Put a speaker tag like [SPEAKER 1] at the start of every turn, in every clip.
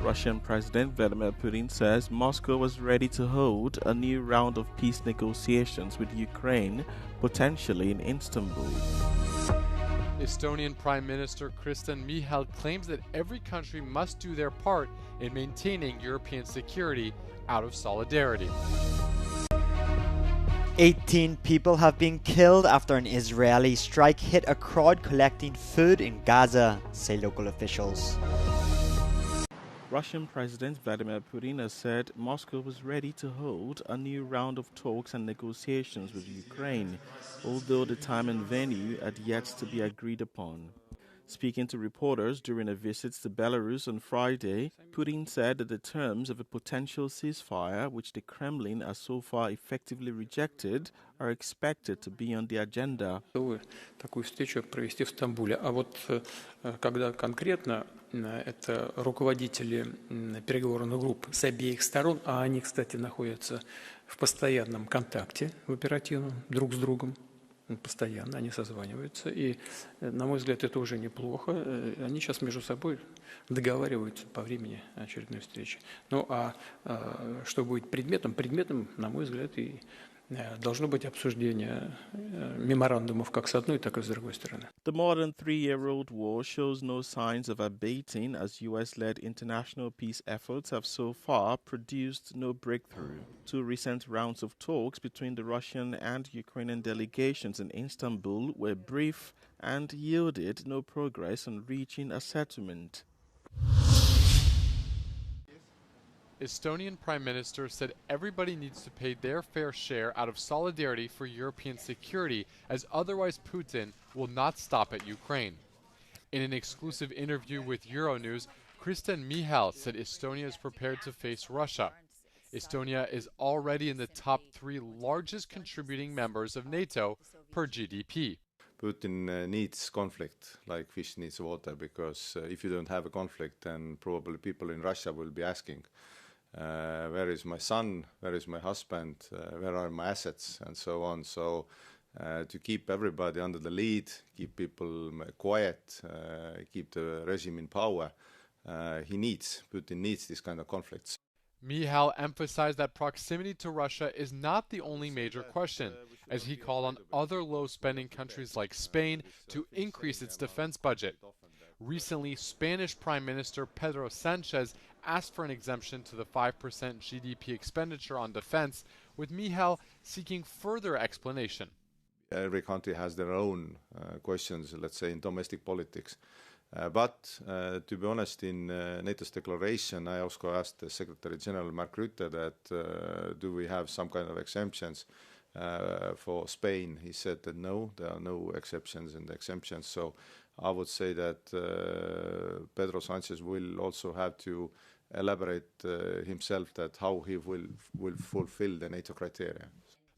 [SPEAKER 1] Russian President Vladimir Putin says Moscow was ready to hold a new round of peace negotiations with Ukraine, potentially in Istanbul.
[SPEAKER 2] Estonian Prime Minister Kristen Michal claims that every country must do their part in maintaining European security out of solidarity.
[SPEAKER 3] 18 people have been killed after an Israeli strike hit a crowd collecting food in Gaza, say local officials.
[SPEAKER 1] Russian President Vladimir Putin has said Moscow was ready to hold a new round of talks and negotiations with Ukraine, although the time and venue had yet to be agreed upon. Speaking to reporters during a visit to Belarus on Friday, Putin said that the terms of a potential ceasefire, which the Kremlin has so far effectively rejected, are expected to be on the agenda.
[SPEAKER 4] Такую встречу провести в Стамбуле. А вот когда конкретно это руководители переговорных групп с обеих сторон, а они, кстати, находятся в постоянном контакте, в оперативном, друг с другом, постоянно они созваниваются, и, на мой взгляд, это уже неплохо. Они сейчас между собой договариваются по времени очередной встречи. Ну, а что будет предметом? Предметом, на мой взгляд, и должно быть обсуждение меморандумов как с одной, так и с другой стороны.
[SPEAKER 1] The more than 3-year-old war shows no signs of abating as US-led international peace efforts have so far produced no breakthrough. Two recent rounds of talks between the Russian and Ukrainian delegations in Istanbul were brief and yielded no progress on reaching a settlement.
[SPEAKER 2] Estonian Prime Minister said everybody needs to pay their fair share out of solidarity for European security, as otherwise Putin will not stop at Ukraine. In an exclusive interview with Euronews, Kristen Michal said Estonia is prepared to face Russia. Estonia is already in the top 3 largest contributing members of NATO per GDP.
[SPEAKER 5] Putin needs conflict like fish needs water, because if you don't have a conflict, then probably people in Russia will be asking, where is my son, where is my husband, where are my assets, and so on. So to keep everybody under the lead, keep people quiet, keep the regime in power, Putin needs this kind of conflicts.
[SPEAKER 2] Michal emphasized that proximity to Russia is not the only major question, as he called on other low-spending countries like Spain to increase its defense budget. Recently, Spanish Prime Minister Pedro Sanchez asked for an exemption to the 5% GDP expenditure on defense, with Michal seeking further explanation.
[SPEAKER 5] Every country has their own questions, let's say, in domestic politics. But to be honest, in NATO's declaration, I also asked the Secretary General Mark Rutte that do we have some kind of exemptions for Spain. He said that no, there are no exceptions in the exemptions. So I would say that Pedro Sanchez will also have to elaborate himself that how he will fulfill the NATO criteria.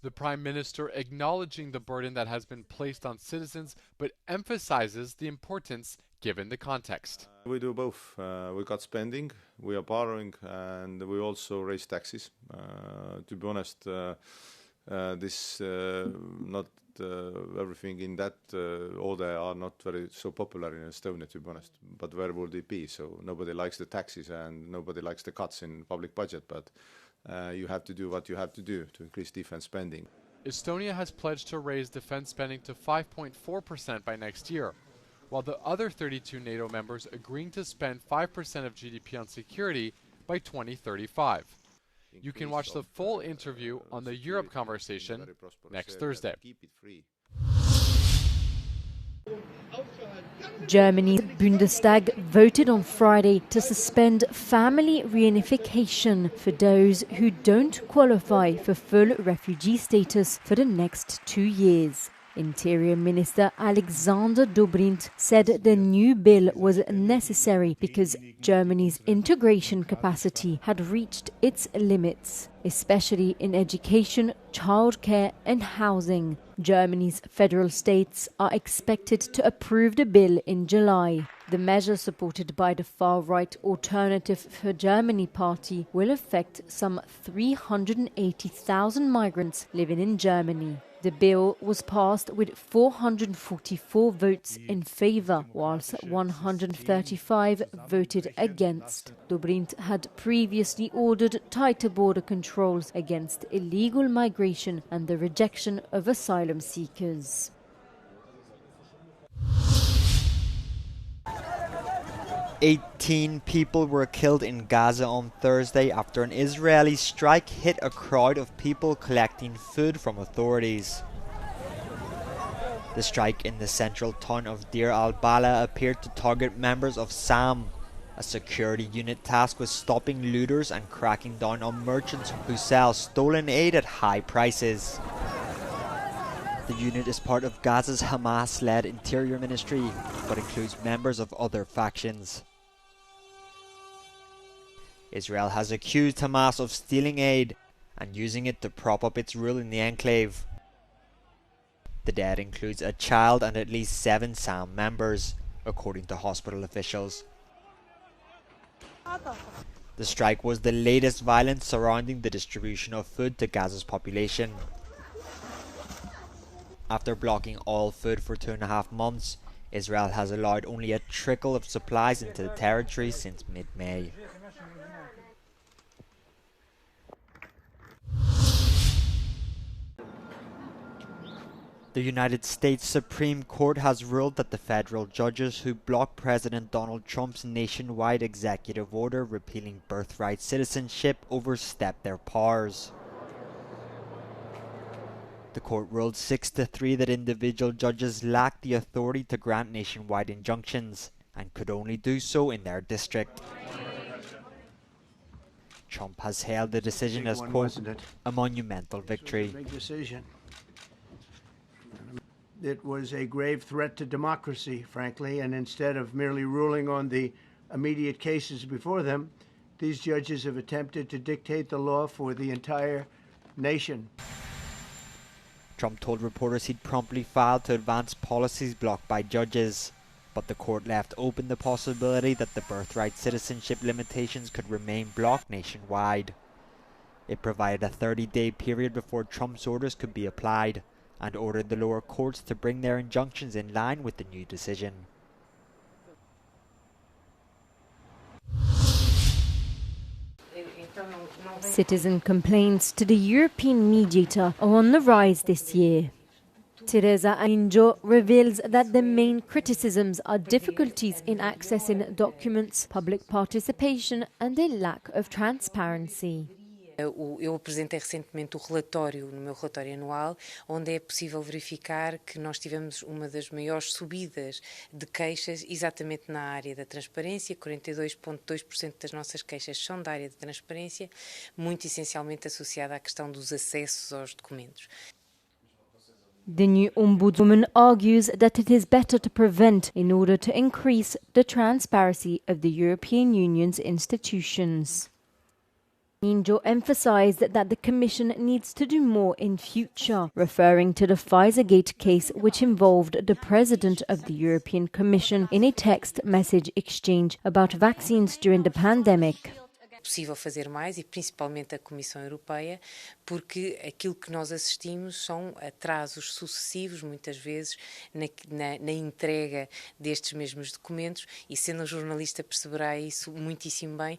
[SPEAKER 2] The Prime Minister acknowledging the burden that has been placed on citizens, but emphasizes the importance given the context.
[SPEAKER 5] We do both. We got spending, we are borrowing, and we also raise taxes. To be honest, not everything in that order are not very so popular in Estonia, to be honest. But where would it be? So nobody likes the taxes and nobody likes the cuts in public budget, but you have to do what you have to do to increase defense spending.
[SPEAKER 2] Estonia has pledged to raise defense spending to 5.4% by next year, while the other 32 NATO members agreeing to spend 5% of GDP on security by 2035. You can watch the full interview on the Europe Conversation next Thursday.
[SPEAKER 6] Germany's Bundestag voted on Friday to suspend family reunification for those who don't qualify for full refugee status for the next 2 years. Interior Minister Alexander Dobrindt said the new bill was necessary because Germany's integration capacity had reached its limits, especially in education, childcare and housing. Germany's federal states are expected to approve the bill in July. The measure, supported by the far-right Alternative for Germany party, will affect some 380,000 migrants living in Germany. The bill was passed with 444 votes in favour, whilst 135 voted against. Dobrindt had previously ordered tighter border controls against illegal migration and the rejection of asylum seekers.
[SPEAKER 3] "18 people were killed in Gaza on Thursday after an Israeli strike hit a crowd of people collecting food from authorities. The strike in the central town of Deir al-Balah appeared to target members of SAM, a security unit tasked with stopping looters and cracking down on merchants who sell stolen aid at high prices. The unit is part of Gaza's Hamas-led Interior Ministry, but includes members of other factions. Israel has accused Hamas of stealing aid and using it to prop up its rule in the enclave. The dead includes a child and at least 7 SAM members, according to hospital officials. The strike was the latest violence surrounding the distribution of food to Gaza's population. After blocking all food for 2.5 months, Israel has allowed only a trickle of supplies into the territory since mid-May. The United States Supreme Court has ruled that the federal judges who blocked President Donald Trump's nationwide executive order repealing birthright citizenship overstepped their powers. The court ruled 6-3 that individual judges lacked the authority to grant nationwide injunctions and could only do so in their district. Trump has hailed the decision as, quote, a monumental victory.
[SPEAKER 7] It was a grave threat to democracy, frankly, and instead of merely ruling on the immediate cases before them, these judges have attempted to dictate the law for the entire nation.
[SPEAKER 3] Trump told reporters he'd promptly filed to advance policies blocked by judges, but the court left open the possibility that the birthright citizenship limitations could remain blocked nationwide. It provided a 30-day period before Trump's orders could be applied, and ordered the lower courts to bring their injunctions in line with the new decision.
[SPEAKER 6] Citizen complaints to the European mediator are on the rise this year. Teresa Aninjo reveals that the main criticisms are difficulties in accessing documents, public participation and a lack of transparency.
[SPEAKER 8] Eu apresentei recentemente o relatório, no meu relatório anual, onde é possível verificar que nós tivemos uma das maiores subidas de queixas exatamente na área da transparência. 42,2% das nossas queixas são da área de transparência, muito essencialmente associada à questão dos acessos aos documentos.
[SPEAKER 6] The new ombudswoman argues that it is better to prevent in order to increase the transparency of the European Union's institutions. Ninjo emphasised that the Commission needs to do more in future, referring to the Pfizergate case which involved the President of the European Commission in a text message exchange about vaccines during the pandemic.
[SPEAKER 8] É possível fazer mais e principalmente a Comissão Europeia, porque aquilo que nós assistimos são atrasos sucessivos, muitas vezes, na entrega destes mesmos documentos, e sendo um jornalista perceberá isso muitíssimo bem.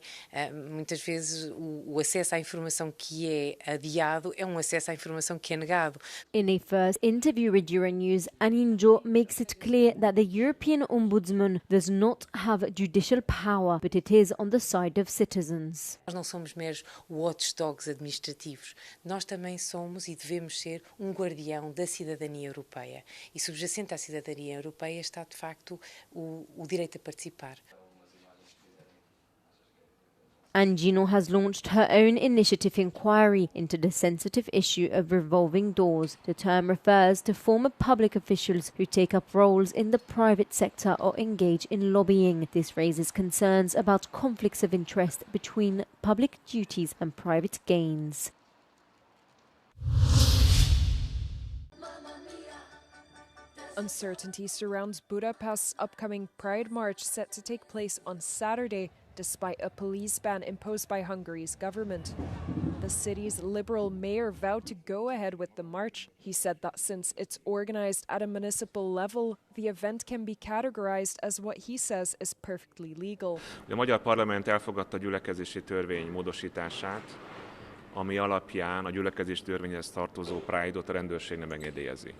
[SPEAKER 8] Muitas vezes o acesso à informação que é adiado é um acesso à informação que é negado.
[SPEAKER 6] In a first interview with Euronews, Aninjo makes it clear that the European Ombudsman does not have judicial power, but it is on the side of citizens.
[SPEAKER 8] Nós não somos meros watchdogs administrativos. Nós também somos e devemos ser um guardião da cidadania europeia. E subjacente à cidadania europeia está, de facto, o direito a participar.
[SPEAKER 6] Angino has launched her own initiative inquiry into the sensitive issue of revolving doors. The term refers to former public officials who take up roles in the private sector or engage in lobbying. This raises concerns about conflicts of interest between public duties and private gains.
[SPEAKER 9] Uncertainty surrounds Budapest's upcoming Pride March set to take place on Saturday, despite a police ban imposed by Hungary's government. The city's Liberal mayor vowed to go ahead with the march. He said that since it's organized at a municipal level, the event can be categorized as what he says is perfectly legal.
[SPEAKER 10] A magyar parlament elfogadta a gyülekezési törvény módosítását, ami alapján a gyülekezési törvényhez tartozó Pride-ot a rendőrség nem engedélyezi.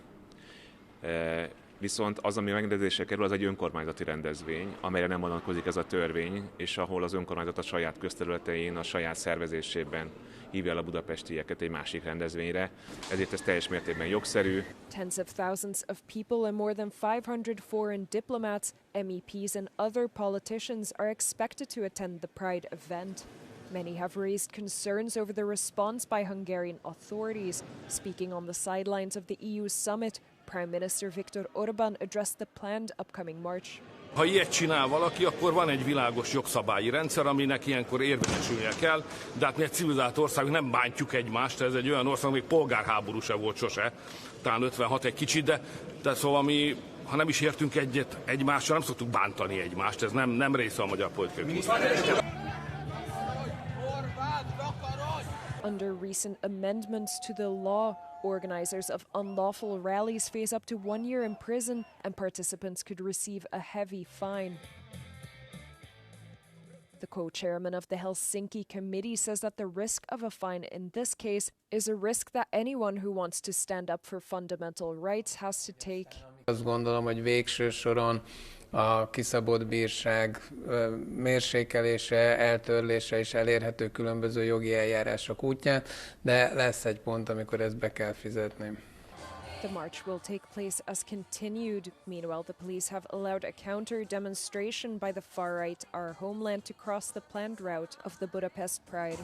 [SPEAKER 10] Viszont az, ami megrendelésre kerül, az egy önkormányzati rendezvény, amelyre nem vonatkozik ez a törvény, és ahol az önkormányzat a saját közterületein, a saját szervezésében hívja el a budapestieket egy másik rendezvényre, ezért ez teljes mértékben jogszerű.
[SPEAKER 9] Tens of thousands of people and more than 500 foreign diplomats, MEPs and other politicians are expected to attend the Pride event. Many have raised concerns over the response by Hungarian authorities. Speaking on the sidelines of the EU summit, Prime Minister Viktor Orbán addressed the planned upcoming march.
[SPEAKER 11] Ha ilyet csinál valaki, akkor van egy világos jogszabályi rendszer, aminek ilyenkor érvényesülnie kell, de hát mi egy civilizált országok nem bántjuk egymást, ez egy olyan ország, még polgárháború se volt sose, talán 56 egy kicsit, de szóval mi, ha nem is értünk egyet egymással, nem szoktuk bántani egymást, ez nem része a magyar politikai.
[SPEAKER 9] Under recent amendments to the law, organizers of unlawful rallies face up to 1 year in prison and participants could receive a heavy fine. The co-chairman of the Helsinki committee says that the risk of a fine in this case is a risk that anyone who wants to stand up for fundamental rights has to take.
[SPEAKER 12] Azt gondolom, hogy végső soron a kiszabott bírság mérsékelése, eltörlése is elérhető különböző jogi eljárások útján, de lesz egy pont, amikor ezt be kell fizetni.
[SPEAKER 9] The march will take place as continued. Meanwhile, the police have allowed a counter-demonstration by the far-right Our Homeland to cross the planned route of the Budapest Pride.